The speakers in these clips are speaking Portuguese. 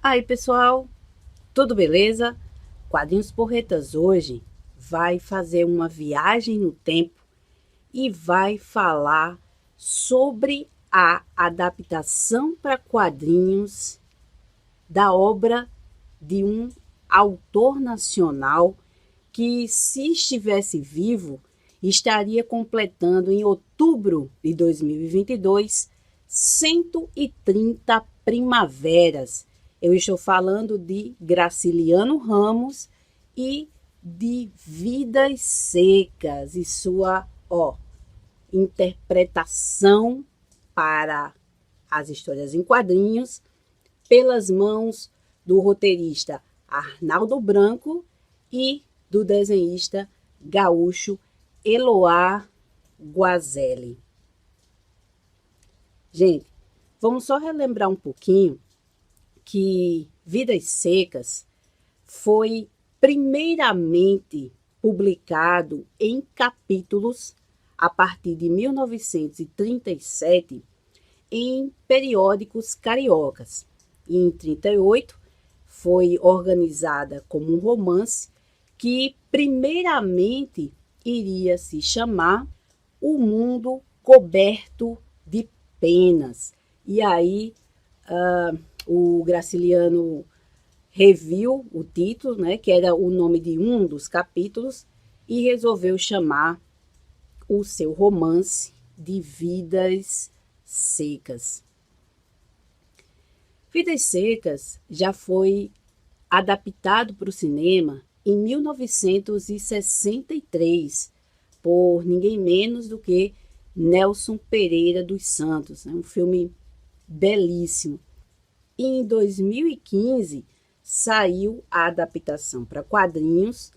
Aí, pessoal, tudo beleza? Quadrinhos Porretas hoje vai fazer uma viagem no tempo e vai falar sobre a adaptação para quadrinhos da obra de um autor nacional que, se estivesse vivo, estaria completando em outubro de 2022 130 primaveras. Eu estou falando de Graciliano Ramos e de Vidas Secas e sua interpretação para as histórias em quadrinhos pelas mãos do roteirista Arnaldo Branco e do desenhista gaúcho Eloá Guazelli. Gente, vamos só relembrar um pouquinho que Vidas Secas foi primeiramente publicado em capítulos a partir de 1937 em periódicos cariocas. E em 1938 foi organizada como um romance que primeiramente iria se chamar O Mundo Coberto de Penas. E aí o Graciliano reviu o título, né, que era o nome de um dos capítulos, e resolveu chamar o seu romance de Vidas Secas. Vidas Secas já foi adaptado para o cinema em 1963 por ninguém menos do que Nelson Pereira dos Santos, um filme belíssimo. E em 2015 saiu a adaptação para quadrinhos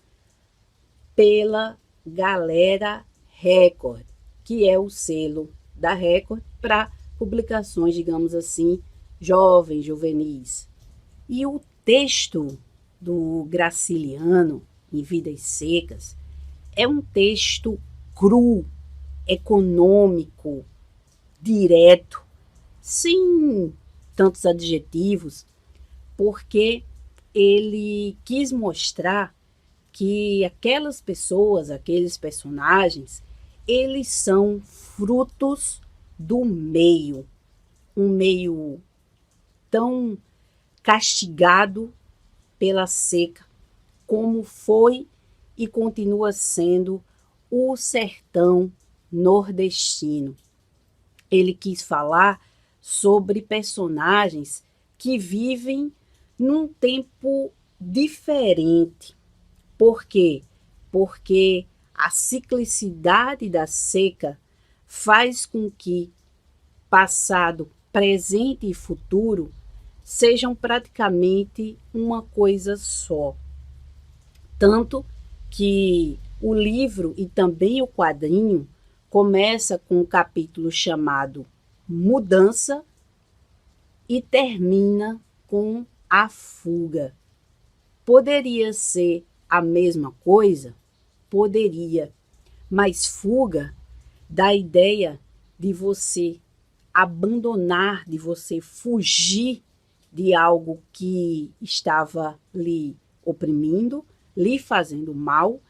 pela Galera Record, que é o selo da Record para publicações, digamos assim, jovens, juvenis. E o texto do Graciliano em Vidas Secas é um texto cru, econômico, direto, sem tantos adjetivos, porque ele quis mostrar que aquelas pessoas, aqueles personagens, eles são frutos do meio, um meio tão castigado pela seca como foi e continua sendo o sertão nordestino. Ele quis falar sobre personagens que vivem num tempo diferente. Por quê? Porque a ciclicidade da seca faz com que passado, presente e futuro sejam praticamente uma coisa só. Tanto que o livro e também o quadrinho começa com um capítulo chamado Mudança e termina com a fuga. Poderia ser a mesma coisa? Poderia, mas fuga dá a ideia de você abandonar, de você fugir de algo que estava lhe oprimindo, lhe fazendo mal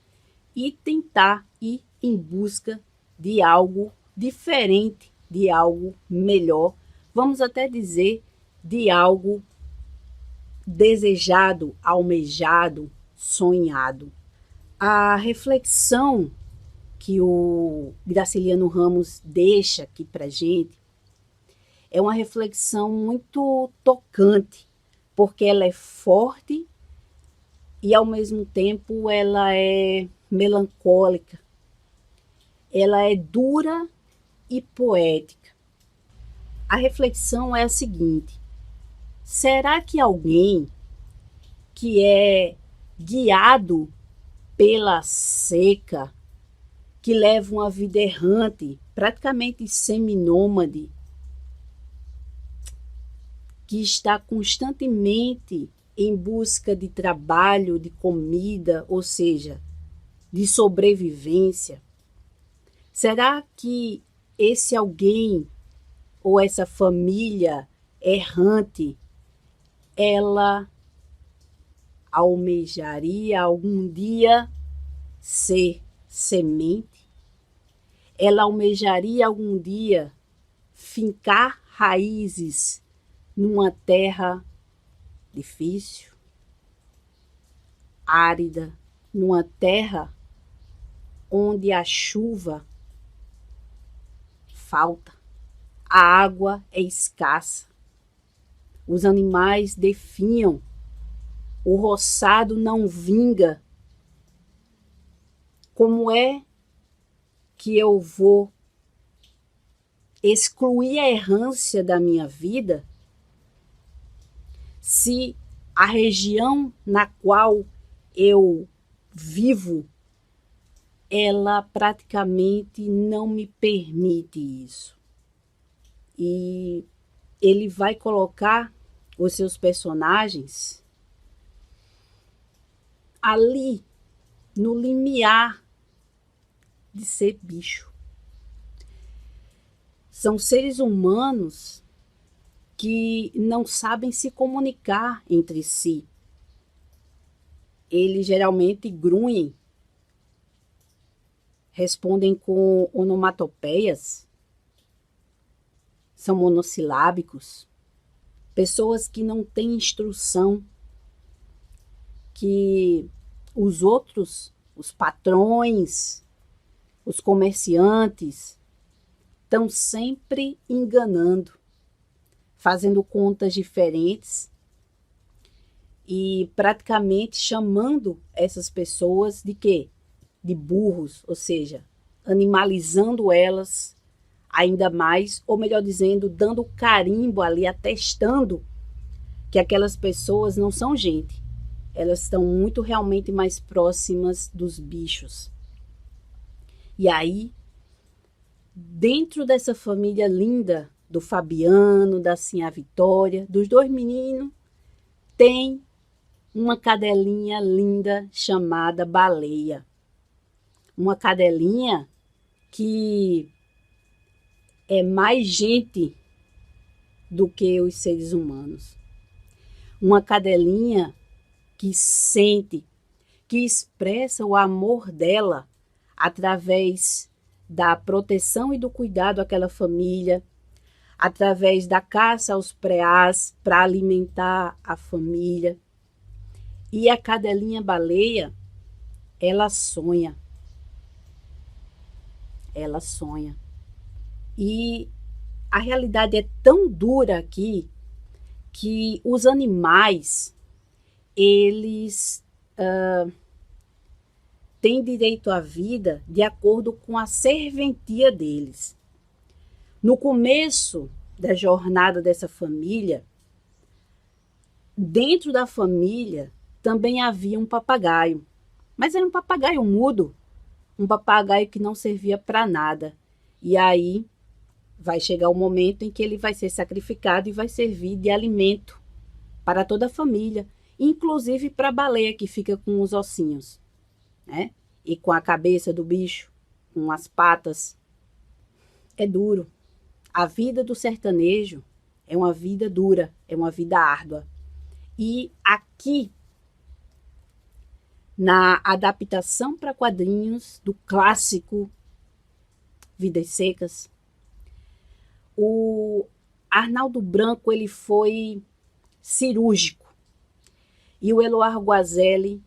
e tentar ir em busca de algo diferente, de algo melhor, vamos até dizer de algo desejado, almejado, sonhado. A reflexão que o Graciliano Ramos deixa aqui para gente é uma reflexão muito tocante, porque ela é forte e, ao mesmo tempo, ela é melancólica. Ela é dura e poética. A reflexão é a seguinte: será que alguém que é guiado pela seca, que leva uma vida errante, praticamente seminômade, que está constantemente em busca de trabalho, de comida, ou seja, de sobrevivência, será que esse alguém ou essa família errante ela almejaria algum dia ser semente? Ela almejaria algum dia fincar raízes numa terra difícil, árida, numa terra onde a chuva falta, a água é escassa, os animais definham, o roçado não vinga. Como é que eu vou excluir a errância da minha vida se a região na qual eu vivo, ela praticamente não me permite isso? E ele vai colocar os seus personagens ali, no limiar de ser bicho. São seres humanos que não sabem se comunicar entre si. Eles geralmente grunhem, respondem com onomatopeias, são monossilábicos, pessoas que não têm instrução, que os outros, os patrões, os comerciantes, estão sempre enganando, fazendo contas diferentes e praticamente chamando essas pessoas de quê? De burros, ou seja, animalizando elas ainda mais, ou melhor dizendo, dando carimbo ali, atestando que aquelas pessoas não são gente. Elas estão muito realmente mais próximas dos bichos. E aí, dentro dessa família linda do Fabiano, da Sinhá Vitória, dos dois meninos, tem uma cadelinha linda chamada Baleia. Uma cadelinha que é mais gente do que os seres humanos. Uma cadelinha que sente, que expressa o amor dela através da proteção e do cuidado àquela família, através da caça aos preás para alimentar a família. E a cadelinha baleia, ela sonha. Ela sonha. E a realidade é tão dura aqui que os animais, eles têm direito à vida de acordo com a serventia deles. No começo da jornada dessa família, dentro da família também havia um papagaio, mas era um papagaio mudo, um papagaio que não servia para nada. E aí vai chegar o momento em que ele vai ser sacrificado e vai servir de alimento para toda a família, inclusive para a baleia que fica com os ossinhos, né? E com a cabeça do bicho, com as patas. É duro. A vida do sertanejo é uma vida dura, é uma vida árdua. E aqui, na adaptação para quadrinhos do clássico Vidas Secas, o Arnaldo Branco ele foi cirúrgico e o Eloá Guazelli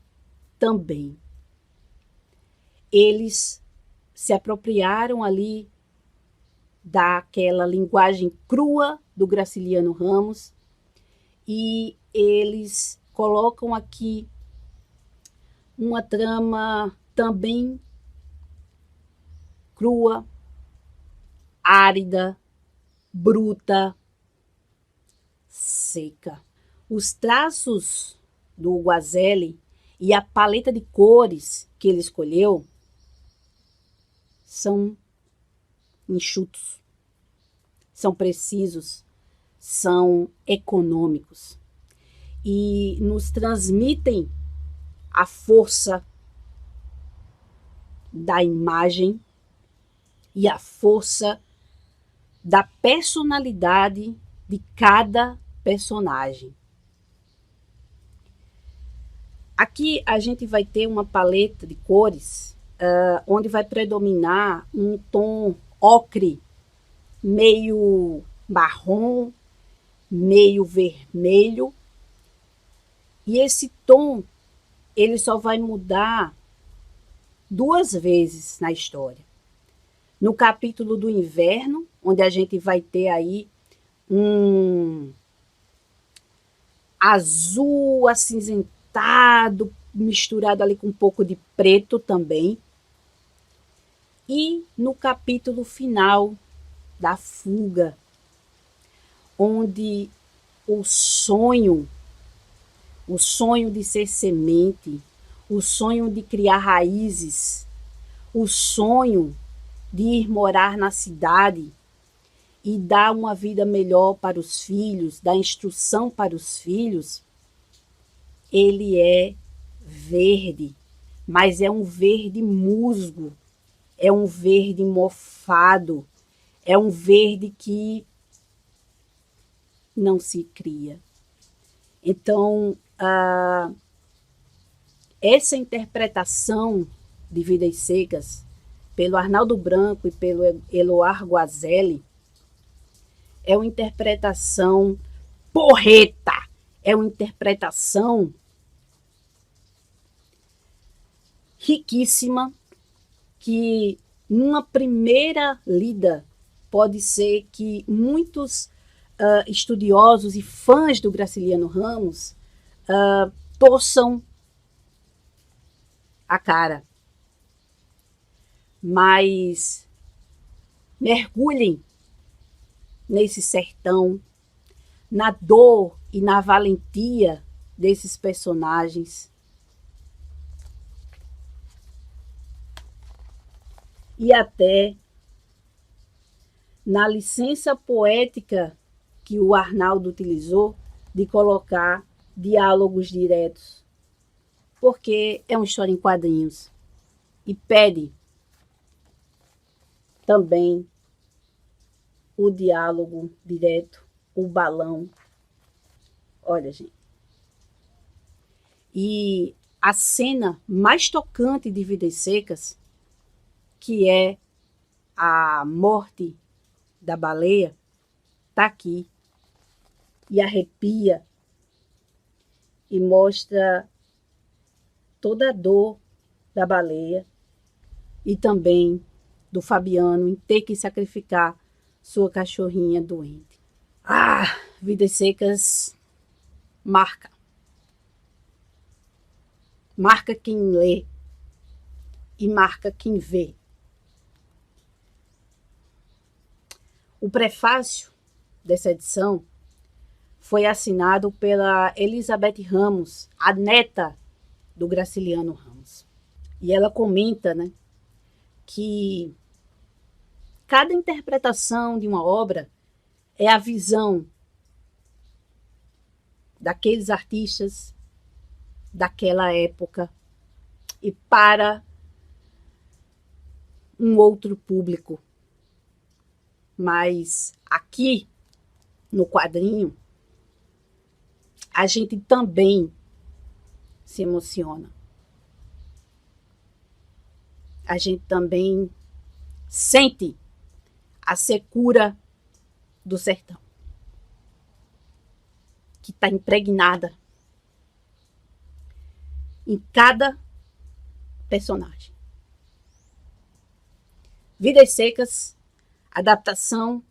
também. Eles se apropriaram ali daquela linguagem crua do Graciliano Ramos e eles colocam aqui uma trama também crua, árida, bruta, seca. Os traços do Guazelli e a paleta de cores que ele escolheu são enxutos, são precisos, são econômicos e nos transmitem a força da imagem e a força da personalidade de cada personagem. Aqui a gente vai ter uma paleta de cores, onde vai predominar um tom ocre, meio marrom, meio vermelho. E esse tom, ele só vai mudar 2 vezes na história. No capítulo do inverno, onde a gente vai ter aí um azul acinzentado, misturado ali com um pouco de preto também. E no capítulo final da fuga, onde o sonho de ser semente, o sonho de criar raízes, o sonho de ir morar na cidade e dar uma vida melhor para os filhos, dar instrução para os filhos, ele é verde, mas é um verde musgo, é um verde mofado, é um verde que não se cria. Então, essa interpretação de Vidas Secas, pelo Arnaldo Branco e pelo Eloar Guazelli, é uma interpretação porreta, é uma interpretação riquíssima, que numa primeira lida pode ser que muitos estudiosos e fãs do Graciliano Ramos torçam a cara, mas mergulhem nesse sertão, na dor e na valentia desses personagens. E até na licença poética que o Arnaldo utilizou de colocar diálogos diretos, porque é uma história em quadrinhos e pede também o diálogo direto, o balão. Olha, gente. E a cena mais tocante de Vidas Secas, que é a morte da baleia, tá aqui e arrepia e mostra toda a dor da baleia e também do Fabiano em ter que sacrificar sua cachorrinha doente. Vidas Secas marca. Marca quem lê e marca quem vê. O prefácio dessa edição foi assinado pela Elizabeth Ramos, a neta do Graciliano Ramos. E ela comenta, né, que cada interpretação de uma obra é a visão daqueles artistas daquela época e para um outro público. Mas aqui no quadrinho a gente também se emociona. A gente também sente a secura do sertão, que está impregnada em cada personagem. Vidas Secas, adaptação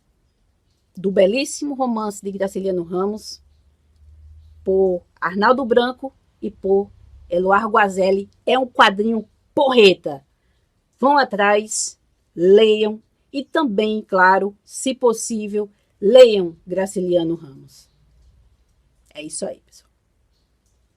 do belíssimo romance de Graciliano Ramos, por Arnaldo Branco e por Eloar Guazelli. É um quadrinho porreta. Vão atrás, leiam e também, claro, se possível, leiam Graciliano Ramos. É isso aí, pessoal.